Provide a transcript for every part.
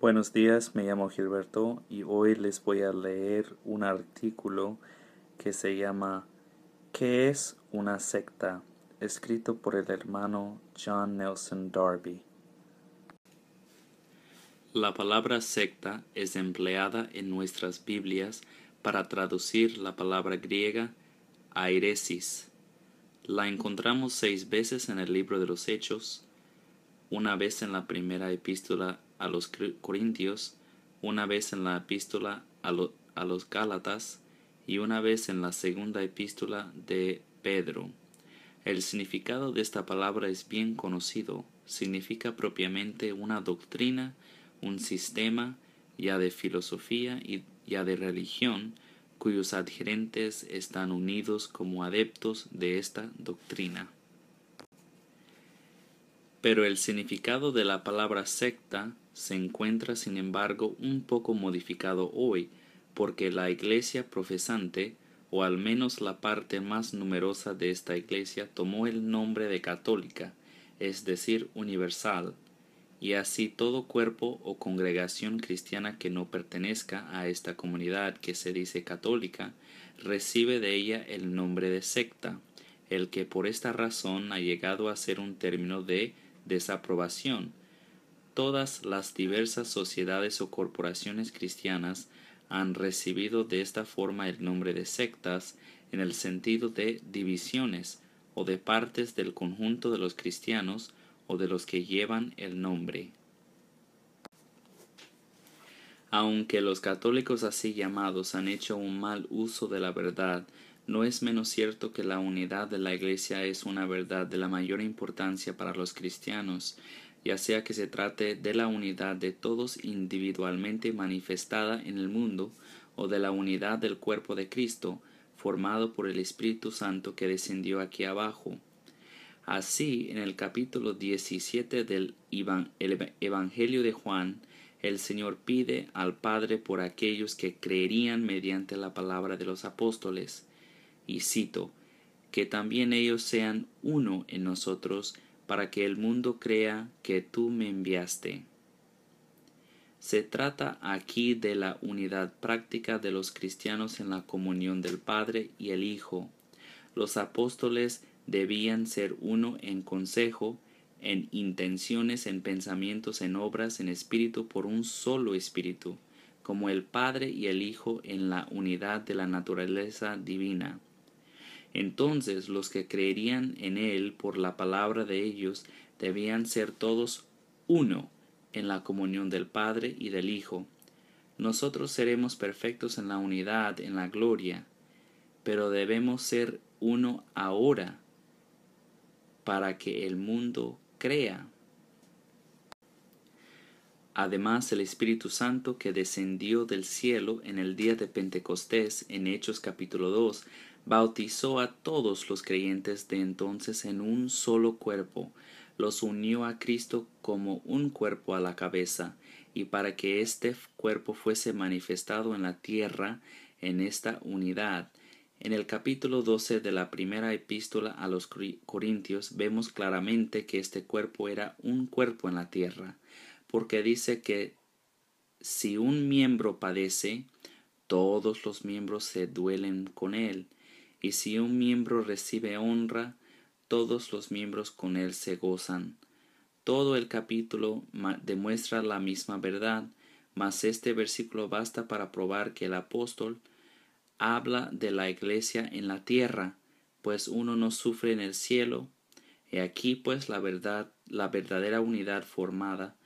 Buenos días, me llamo Gilberto y hoy les voy a leer un artículo que se llama ¿Qué es una secta?, escrito por el hermano John Nelson Darby. La palabra secta es empleada en nuestras Biblias para traducir la palabra griega airesis. La encontramos 6 veces en el libro de los Hechos, una vez en la primera epístola a los Corintios, una vez en la epístola a los Gálatas y una vez en la segunda epístola de Pedro. El significado de esta palabra es bien conocido. Significa propiamente una doctrina, un sistema, ya de filosofía y ya de religión, cuyos adherentes están unidos como adeptos de esta doctrina. Pero el significado de la palabra secta se encuentra sin embargo un poco modificado hoy, porque la iglesia profesante, o al menos la parte más numerosa de esta iglesia, tomó el nombre de católica, es decir, universal, y así todo cuerpo o congregación cristiana que no pertenezca a esta comunidad que se dice católica, recibe de ella el nombre de secta, el que por esta razón ha llegado a ser un término de desaprobación. Todas las diversas sociedades o corporaciones cristianas han recibido de esta forma el nombre de sectas en el sentido de divisiones o de partes del conjunto de los cristianos o de los que llevan el nombre. Aunque los católicos así llamados han hecho un mal uso de la verdad, no es menos cierto que la unidad de la Iglesia es una verdad de la mayor importancia para los cristianos, ya sea que se trate de la unidad de todos individualmente manifestada en el mundo, o de la unidad del cuerpo de Cristo, formado por el Espíritu Santo que descendió aquí abajo. Así, en el capítulo 17 del Evangelio de Juan, el Señor pide al Padre por aquellos que creerían mediante la palabra de los apóstoles, y cito, que también ellos sean uno en nosotros, para que el mundo crea que tú me enviaste. Se trata aquí de la unidad práctica de los cristianos en la comunión del Padre y el Hijo. Los apóstoles debían ser uno en consejo, en intenciones, en pensamientos, en obras, en espíritu, por un solo espíritu, como el Padre y el Hijo en la unidad de la naturaleza divina. Entonces los que creerían en él por la palabra de ellos debían ser todos uno en la comunión del Padre y del Hijo. Nosotros seremos perfectos en la unidad, en la gloria, pero debemos ser uno ahora para que el mundo crea. Además, el Espíritu Santo que descendió del cielo en el día de Pentecostés en Hechos capítulo 2, bautizó a todos los creyentes de entonces en un solo cuerpo, los unió a Cristo como un cuerpo a la cabeza, y para que este cuerpo fuese manifestado en la tierra en esta unidad. En el capítulo 12 de la primera epístola a los Corintios vemos claramente que este cuerpo era un cuerpo en la tierra, porque dice que si un miembro padece, todos los miembros se duelen con él, y si un miembro recibe honra, todos los miembros con él se gozan. Todo el capítulo demuestra la misma verdad, mas este versículo basta para probar que el apóstol habla de la iglesia en la tierra, pues uno no sufre en el cielo. He aquí pues la verdadera unidad formada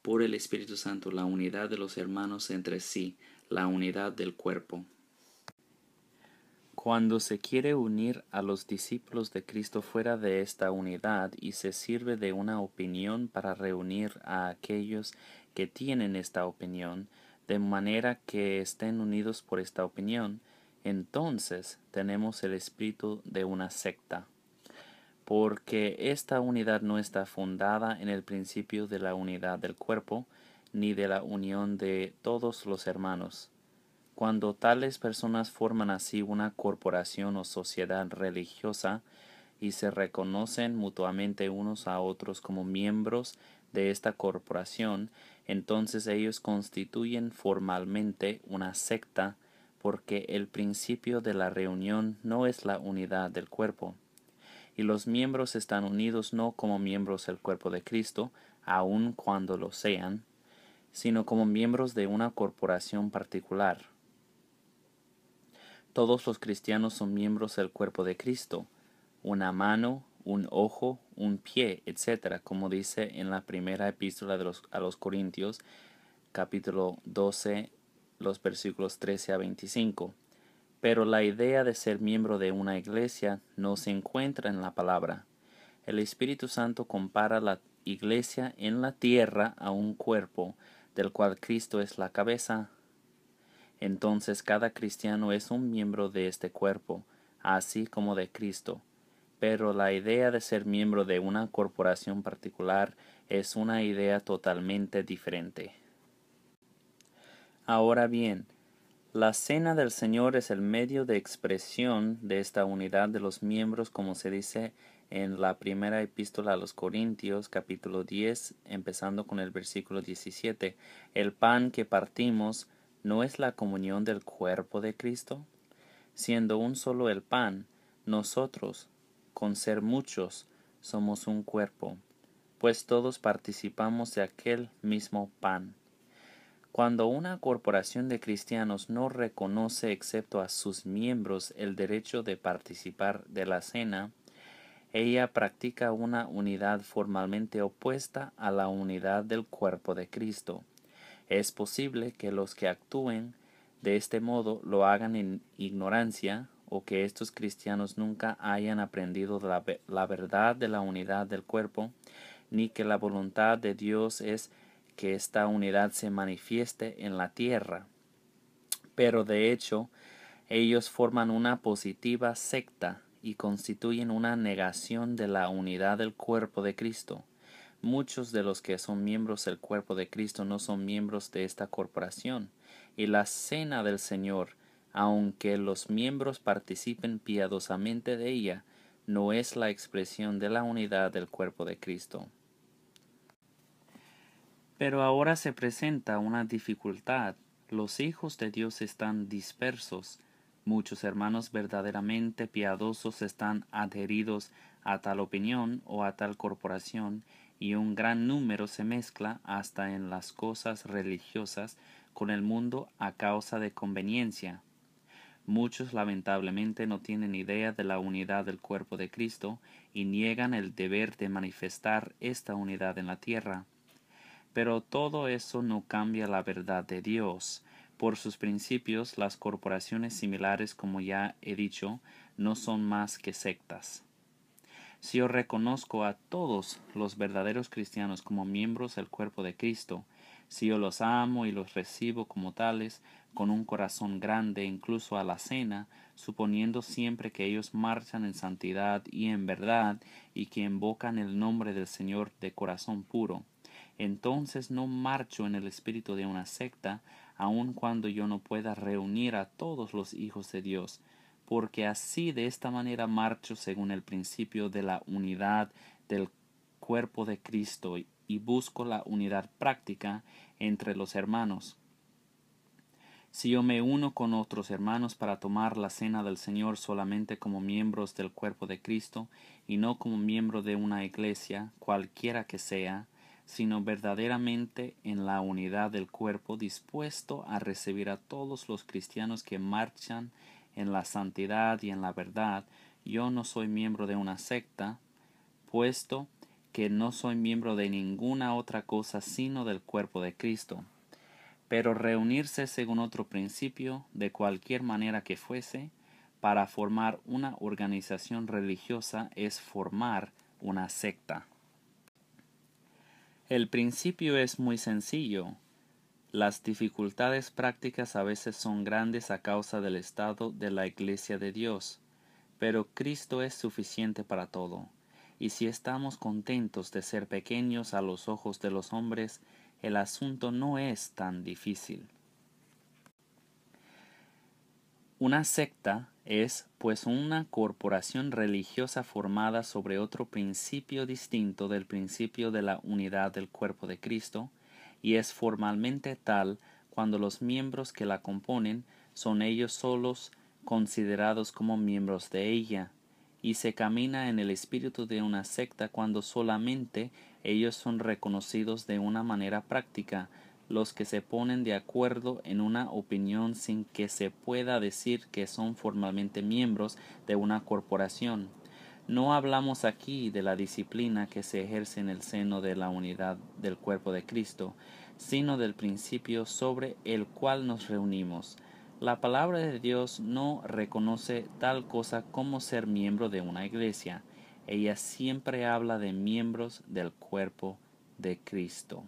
por el Espíritu Santo, la unidad de los hermanos entre sí, la unidad del cuerpo. Cuando se quiere unir a los discípulos de Cristo fuera de esta unidad y se sirve de una opinión para reunir a aquellos que tienen esta opinión, de manera que estén unidos por esta opinión, entonces tenemos el espíritu de una secta, porque esta unidad no está fundada en el principio de la unidad del cuerpo, ni de la unión de todos los hermanos. Cuando tales personas forman así una corporación o sociedad religiosa y se reconocen mutuamente unos a otros como miembros de esta corporación, entonces ellos constituyen formalmente una secta, porque el principio de la reunión no es la unidad del cuerpo. Y los miembros están unidos no como miembros del cuerpo de Cristo, aun cuando lo sean, sino como miembros de una corporación particular. Todos los cristianos son miembros del cuerpo de Cristo, una mano, un ojo, un pie, etc., como dice en la primera epístola a los Corintios, capítulo 12, los versículos 13 a 25. Pero la idea de ser miembro de una iglesia no se encuentra en la palabra. El Espíritu Santo compara la iglesia en la tierra a un cuerpo, del cual Cristo es la cabeza. Entonces cada cristiano es un miembro de este cuerpo, así como de Cristo. Pero la idea de ser miembro de una corporación particular es una idea totalmente diferente. Ahora bien, la cena del Señor es el medio de expresión de esta unidad de los miembros, como se dice en la primera epístola a los Corintios, capítulo 10, empezando con el versículo 17. El pan que partimos no es la comunión del cuerpo de Cristo. Siendo un solo el pan, nosotros, con ser muchos, somos un cuerpo, pues todos participamos de aquel mismo pan. Cuando una corporación de cristianos no reconoce excepto a sus miembros el derecho de participar de la cena, ella practica una unidad formalmente opuesta a la unidad del cuerpo de Cristo. Es posible que los que actúen de este modo lo hagan en ignorancia, o que estos cristianos nunca hayan aprendido la verdad de la unidad del cuerpo, ni que la voluntad de Dios es que esta unidad se manifieste en la tierra. Pero de hecho, ellos forman una positiva secta y constituyen una negación de la unidad del cuerpo de Cristo. Muchos de los que son miembros del cuerpo de Cristo no son miembros de esta corporación, y la cena del Señor, aunque los miembros participen piadosamente de ella, no es la expresión de la unidad del cuerpo de Cristo. Pero ahora se presenta una dificultad. Los hijos de Dios están dispersos. Muchos hermanos verdaderamente piadosos están adheridos a tal opinión o a tal corporación, y un gran número se mezcla hasta en las cosas religiosas con el mundo a causa de conveniencia. Muchos lamentablemente no tienen idea de la unidad del cuerpo de Cristo y niegan el deber de manifestar esta unidad en la tierra. Pero todo eso no cambia la verdad de Dios. Por sus principios, las corporaciones similares, como ya he dicho, no son más que sectas. Si yo reconozco a todos los verdaderos cristianos como miembros del cuerpo de Cristo, si yo los amo y los recibo como tales, con un corazón grande incluso a la cena, suponiendo siempre que ellos marchan en santidad y en verdad, y que invocan el nombre del Señor de corazón puro, entonces no marcho en el espíritu de una secta, aun cuando yo no pueda reunir a todos los hijos de Dios, porque así de esta manera marcho según el principio de la unidad del cuerpo de Cristo y busco la unidad práctica entre los hermanos. Si yo me uno con otros hermanos para tomar la cena del Señor solamente como miembros del cuerpo de Cristo y no como miembro de una iglesia, cualquiera que sea, sino verdaderamente en la unidad del cuerpo, dispuesto a recibir a todos los cristianos que marchan en la santidad y en la verdad, yo no soy miembro de una secta, puesto que no soy miembro de ninguna otra cosa sino del cuerpo de Cristo. Pero reunirse según otro principio, de cualquier manera que fuese, para formar una organización religiosa es formar una secta. El principio es muy sencillo. Las dificultades prácticas a veces son grandes a causa del estado de la Iglesia de Dios, pero Cristo es suficiente para todo, y si estamos contentos de ser pequeños a los ojos de los hombres, el asunto no es tan difícil. Una secta Es, pues, una corporación religiosa formada sobre otro principio distinto del principio de la unidad del cuerpo de Cristo, y es formalmente tal cuando los miembros que la componen son ellos solos considerados como miembros de ella, y se camina en el espíritu de una secta cuando solamente ellos son reconocidos de una manera práctica, los que se ponen de acuerdo en una opinión sin que se pueda decir que son formalmente miembros de una corporación. No hablamos aquí de la disciplina que se ejerce en el seno de la unidad del cuerpo de Cristo, sino del principio sobre el cual nos reunimos. La palabra de Dios no reconoce tal cosa como ser miembro de una iglesia. Ella siempre habla de miembros del cuerpo de Cristo.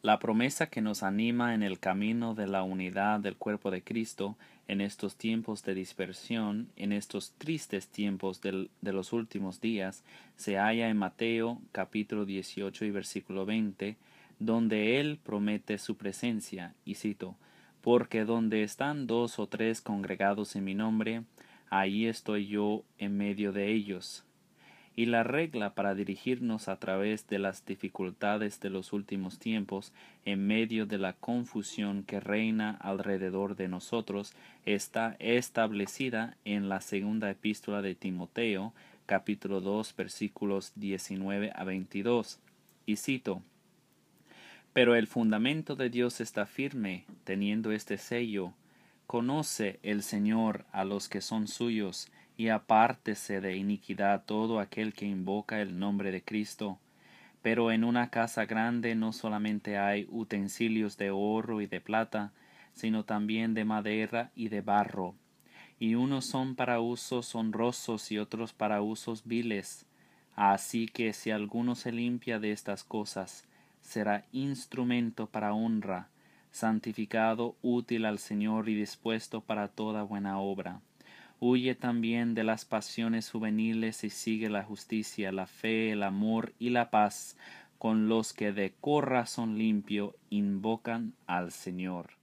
La promesa que nos anima en el camino de la unidad del cuerpo de Cristo en estos tiempos de dispersión, en estos tristes tiempos de los últimos días, se halla en Mateo capítulo 18 y versículo 20, donde Él promete su presencia, y cito, «Porque donde están 2 o 3 congregados en mi nombre, ahí estoy yo en medio de ellos». Y la regla para dirigirnos a través de las dificultades de los últimos tiempos, en medio de la confusión que reina alrededor de nosotros, está establecida en la segunda epístola de Timoteo, capítulo 2, versículos 19 a 22. Y cito, «Pero el fundamento de Dios está firme, teniendo este sello. Conoce el Señor a los que son suyos, y apártese de iniquidad todo aquel que invoca el nombre de Cristo. Pero en una casa grande no solamente hay utensilios de oro y de plata, sino también de madera y de barro, y unos son para usos honrosos y otros para usos viles. Así que si alguno se limpia de estas cosas, será instrumento para honra, santificado, útil al Señor y dispuesto para toda buena obra. Huye también de las pasiones juveniles y sigue la justicia, la fe, el amor y la paz con los que de corazón limpio invocan al Señor».